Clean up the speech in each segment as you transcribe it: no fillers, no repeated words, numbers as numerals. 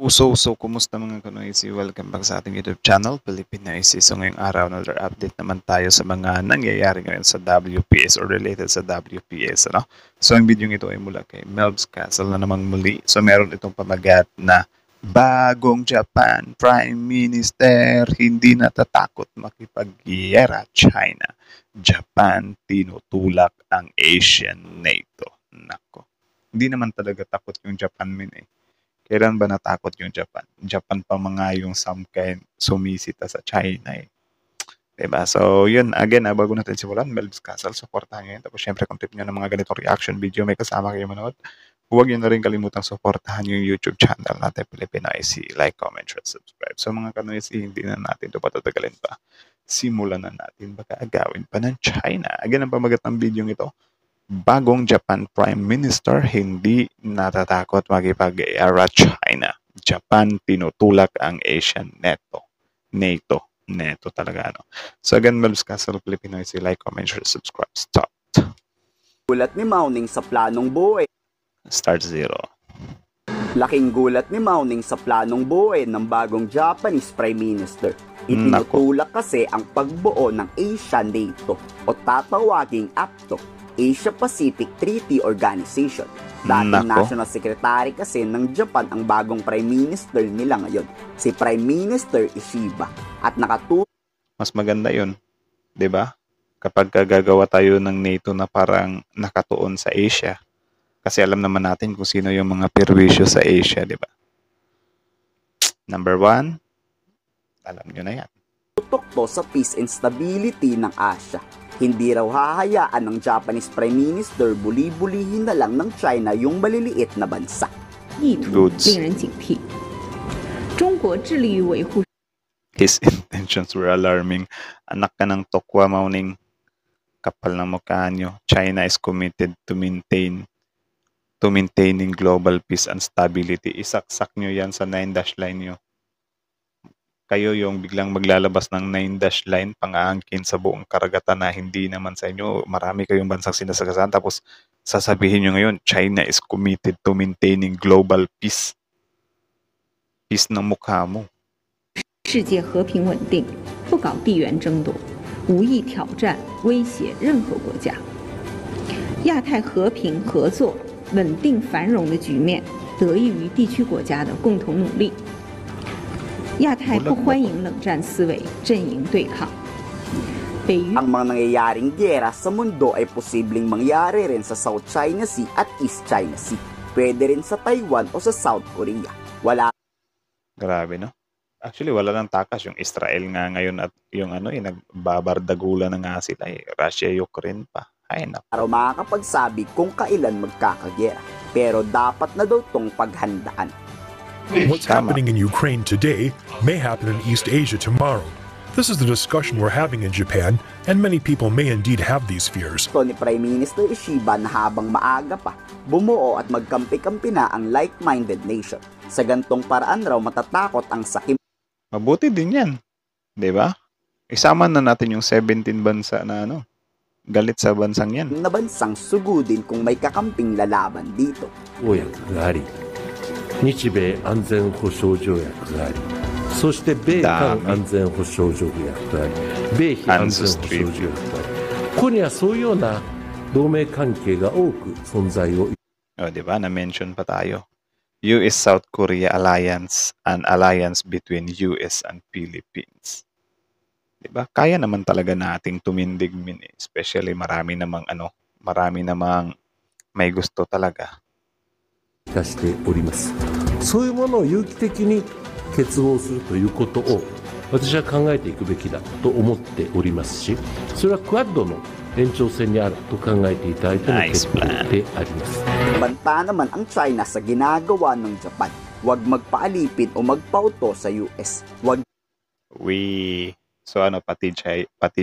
Kumusta mga kanoisi? Welcome back sa ating YouTube channel, Pilipinoisi. So ngayong araw, another update naman tayo sa mga nangyayari ngayon sa WPS or related sa WPS. Ano? So ang video ito ay mula kay Melbs Castle na namang muli. So meron itong pamagat na bagong Japan Prime Minister hindi natatakot makipaggiyera China. Japan tinutulak ang Asian NATO. Nako. Hindi naman talaga takot yung Japan eh. Kailan ba natakot yung Japan? Japan pa mga yung some kind sumisita sa China eh. Diba? So, yun. Again, bago natin simulan, Melbs Castle, supportahan nyo yun. Tapos, syempre, kung tip nyo ng mga ganitong reaction video, may kasama kayo manood. Huwag nyo na rin kalimutang supportahan yung YouTube channel natin, Pilipinoisi. Like, comment, share, subscribe. So, mga kanoisi, hindi na natin ito patatagalin pa. Simulan na natin. Baka agawin pa ng China. Again, ang pamagat ng video ito, bagong Japan Prime Minister hindi natatakot makipag-era China. Japan tinutulak ang Asian NATO. NATO talaga ano. So again, Melbs Castle, Pilipinoisi, like, comment, share, subscribe. Start. Gulat ni Mao-Ning sa planong buhay. Start 0. Laking gulat ni Mao-Ning sa planong buhay ng bagong Japanese Prime Minister. Itinutulak kasi ang pagbuo ng Asian NATO o tatawaging APTO, Asia Pacific Treaty Organization. Dating National Secretary kasi ng Japan ang bagong Prime Minister nila ngayon, si Prime Minister Ishiba. At mas maganda yun, di ba? Kapag gagawa tayo ng NATO na parang nakatuon sa Asia. Kasi alam naman natin kung sino yung mga perwisyo sa Asia, di ba? Number 1, alam nyo na yan. Tutok sa peace and stability ng Asia. Hindi raw hahayaan ng Japanese Prime Minister buli-bulihin na lang ng China yung maliliit na bansa. Goods. His intentions were alarming. Anak ka ng tokwa, Mao-Ning. Kapal ng mukha nyo. China is committed to maintaining global peace and stability. Isaksak nyo yan sa 9-dash line nyo. Kayo yung biglang maglalabas ng 9-dash line pang-aangkin sa buong karagatan na hindi naman sa inyo. Marami kayong bansang sinasagasan. Tapos sasabihin nyo ngayon, China is committed to maintaining global peace. Peace ng mukha mo. 世界和平稳定，不搞地缘争夺，无意挑战威胁任何国家。亚太和平合作、稳定繁荣的局面得益于地区国家的共同努力。 亚太不欢迎冷战思维，阵营对抗。Ang mga nangyayaring giyera sa mundo ay posibleng mangyari rin sa South China Sea at East China Sea. Pwede rin sa Taiwan o sa South Korea. Grabe, no? Actually, wala nang takas yung Israel nga ngayon at yung nagbabardagula na nga sila Russia, Ukraine pa. Ay, naku. Araw makakapagsabi kung kailan magkakagera. Pero dapat na daw tong paghandaan. What's happening in Ukraine today may happen in East Asia tomorrow. This is the discussion we're having in Japan, and many people may indeed have these fears. Ito ni Prime Minister Ishiba na habang maaga pa, bumuo at magkampi-kampi na ang like-minded nation. Sa gantong paraan raw matatakot ang sakim. Mabuti din yan. Diba? Isama na natin yung 17 bansa na galit sa bansang yan. Na bansang sugudin kung may kakamping lalaban dito. 日米安全保障条約があり、そして米韓安全保障条約があり、米非安全保障条約があり、ここにはそういうような同盟関係が多く存在を。Diba? Na-mention pa tayo. US-South Korea Alliance, an alliance between US and Philippines. Diba? Kaya naman talaga nating tumindig especially marami namang may gusto talaga. 出しております。そういうものを有機的に結合するということを私は考えていくべきだと思っておりますし、それはクアッドの延長線にあると考えていただいても結構であります。Banta naman ang China sa ginagawa ng Japan. Huwag magpaalipin o magpauto sa US. So pati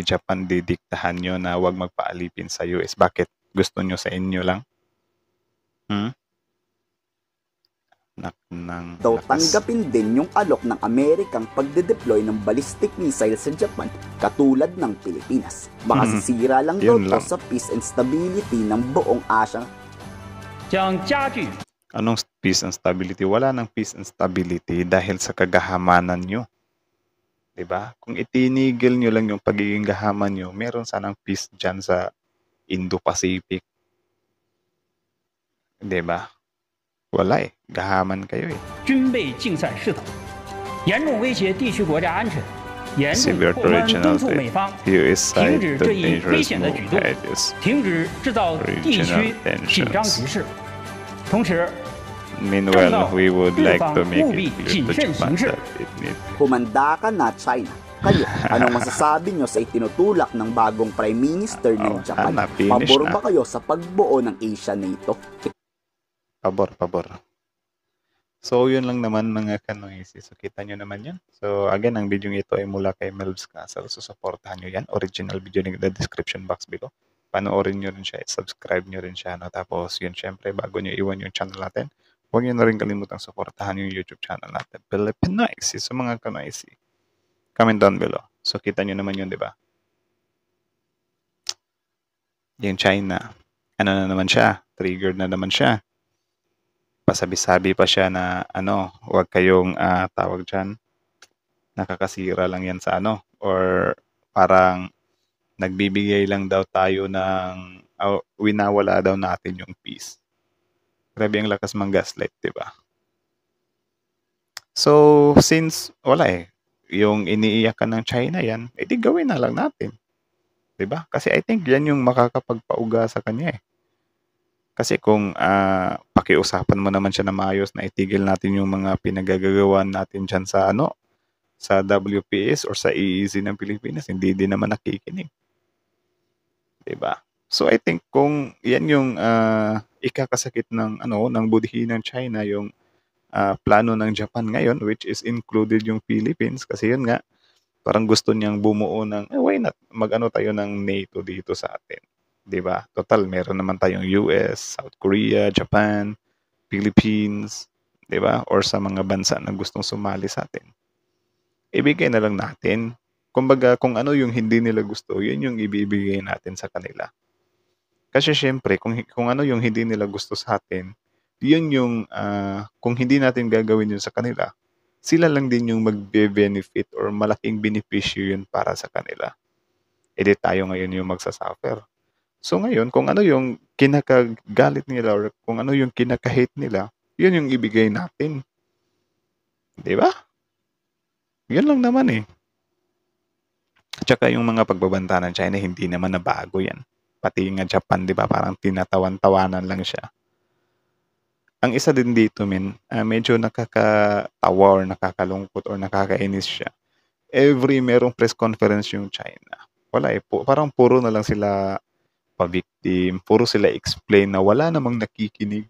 Japan didiktahan nyo na huwag magpaalipin sa US. Bakit? Gusto nyo sa inyo lang? Daw tanggapin din yung alok ng Amerikang pagde-deploy ng ballistic missile sa Japan katulad ng Pilipinas. Baka sisira lang daw to sa peace and stability ng buong Asia. peace and stability. Wala ng peace and stability dahil sa kagahamanan nyo. Diba? Kung itinigil nyo lang yung pagiging gahaman nyo, meron sanang peace dyan sa Indo-Pacific. Diba? Wala eh. Gahaman kayo eh. 军备竞赛势头，严重威胁地区国家安全，严重 Severe 拓宽 regional 敦促美方 here is 停止 side 这 the 一危 dangerous 险的举动， hedges. 停止制造地区 Regional 紧张局势。同时， Meanwhile, we would like to make務必 it clear to 谨慎 Japan 行事。 that it needs Humanda ka na, China. Kayo, anong masasabi nyo sa itinutulak ng bagong Prime Minister ng Japan? finish Pabor na. ba kayo sa pagbuo ng Asia NATO? Pabor. So, yun lang naman mga kanoisi. So, kita nyo naman yan. So, again, ang video ito ay mula kay Melvs Castle. So, supportahan nyo yan. Original video link in the description box below. Panoorin nyo rin siya. Subscribe nyo rin siya. No? Tapos, yun, syempre, bago nyo iwan yung channel natin, huwag nyo na rin kalimutang supportahan yung YouTube channel natin. Pilipinoisi. So, mga kanoisi. Comment down below. So, kita nyo naman yun, di ba? Yung China. Ano na naman siya? Triggered na naman siya. Pasabi-sabi pa siya na huwag kayong tawag dyan, nakakasira lang yan sa or parang nagbibigay lang daw tayo ng winawala daw natin yung peace. Grabe ang lakas mang gaslight, diba? So, since wala yung iniiyakan ng China yan, edi gawin na lang natin. Diba? Kasi I think yan yung makakapagpauga sa kanya Kasi kung pakiusapan mo naman siya na maayos na itigil natin yung mga pinagagagawan natin dyan sa sa WPS or sa EEZ ng Pilipinas, hindi din naman nakikinig. Diba? So I think kung yan yung ikakasakit ng ng budhi ng China, yung plano ng Japan ngayon, which is included yung Philippines, kasi yun nga, parang gusto niyang bumuo ng, why not, tayo ng NATO dito sa atin. Diba? Total, meron naman tayong US, South Korea, Japan, Philippines, diba? Or sa mga bansa na gustong sumali sa atin. Ibigay na lang natin. Kumbaga, kung ano yung hindi nila gusto, yun yung ibibigay natin sa kanila. Kasi syempre, kung ano yung hindi nila gusto sa atin, yun yung, kung hindi natin gagawin yun sa kanila, sila lang din yung magbe-benefit or malaking benepisyo yun para sa kanila. Edi tayo ngayon yung magsasuffer. So ngayon, kung ano yung kinakagalit nila or kung ano yung kinakahate nila, yun yung ibigay natin. Di ba? Yun lang naman Tsaka yung mga pagbabanta ng China, hindi naman nabago yan. Pati nga Japan, di ba? Parang tinatawan-tawanan lang siya. Ang isa din dito, medyo nakakatawa or nakakalungkot or nakakainis siya. Every merong press conference yung China. Wala parang puro na lang sila pa-victim, puro sila explain na wala namang nakikinig.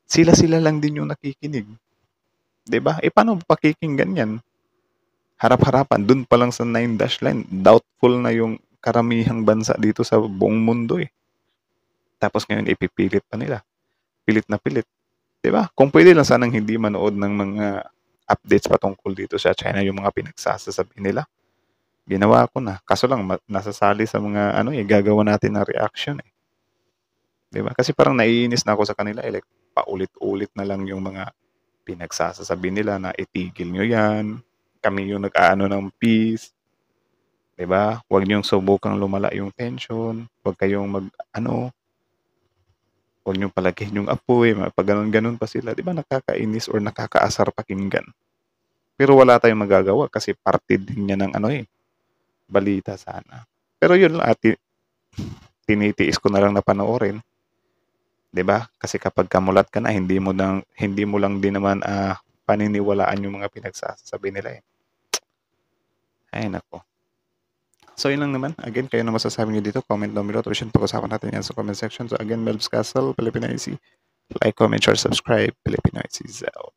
Sila lang din yung nakikinig. 'Di ba? Paano pakikinggan yan? Harap-harapan, dun pa lang sa 9 dash line, doubtful na yung karamihang bansa dito sa buong mundo Tapos ngayon ipipilit pa nila. Pilit na pilit. 'Di ba? Kung pwede lang sanang hindi manood ng mga updates patungkol dito sa China, yung mga pinagsasasabi nila. Ginawa ko na. Kaso lang, nasasali sa mga, gagawa natin ng reaction Diba? Kasi parang naiinis na ako sa kanila. Like, paulit-ulit na lang yung mga pinagsasasabi nila na itigil nyo yan. Kami yung nag-aano ng peace. Diba? Huwag nyo subukang lumala yung tension. Huwag kayong huwag nyo palakihin yung apoy. Pag ganun-ganun pa sila. Diba? Nakakainis or nakakaasar pakinggan. Pero wala tayong magagawa kasi parte din niya ng balita sana. Pero yun lang, tinitiis ko na lang na panoorin. 'Di ba? Kasi kapag kamulat ka na, hindi mo lang din naman paniniwalaan yung mga pinagsasabi nila Ay nako. So yun lang naman. Again, kayo na masasabi niyo dito, comment down below. Pag-usapan natin yan sa comment section. So again, Melvs Castle, Pilipinoisi. Like, comment, share, subscribe. Pilipinoisi out.